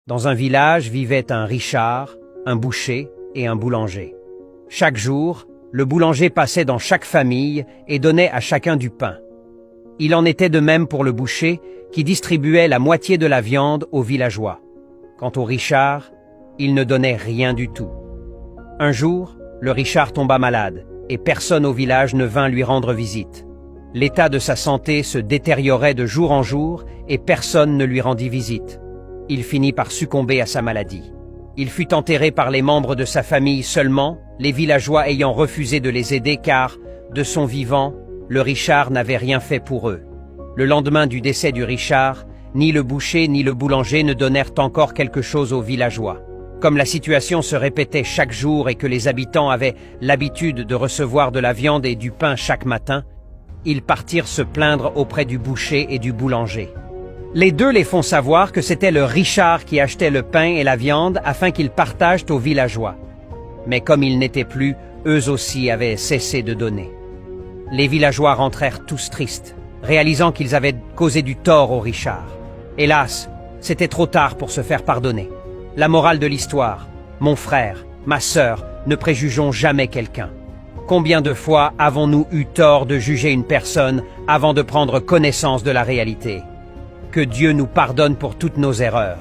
Dans un village vivaient un Richard, un boucher et un boulanger. Chaque jour, le boulanger passait dans chaque famille et donnait à chacun du pain. Il en était de même pour le boucher, qui distribuait la moitié de la viande aux villageois. Quant au Richard, il ne donnait rien du tout. Un jour, le Richard tomba malade et personne au village ne vint lui rendre visite. L'état de sa santé se détériorait de jour en jour et personne ne lui rendit visite. Il finit par succomber à sa maladie. Il fut enterré par les membres de sa famille seulement, les villageois ayant refusé de les aider car, de son vivant, le Richard n'avait rien fait pour eux. Le lendemain du décès du Richard, ni le boucher ni le boulanger ne donnèrent encore quelque chose aux villageois. Comme la situation se répétait chaque jour et que les habitants avaient l'habitude de recevoir de la viande et du pain chaque matin, ils partirent se plaindre auprès du boucher et du boulanger. Les deux les font savoir que c'était le Richard qui achetait le pain et la viande afin qu'ils partagent aux villageois. Mais comme ils n'étaient plus, eux aussi avaient cessé de donner. Les villageois rentrèrent tous tristes, réalisant qu'ils avaient causé du tort au Richard. Hélas, c'était trop tard pour se faire pardonner. La morale de l'histoire, mon frère, ma sœur, ne préjugeons jamais quelqu'un. Combien de fois avons-nous eu tort de juger une personne avant de prendre connaissance de la réalité ? Que Dieu nous pardonne pour toutes nos erreurs.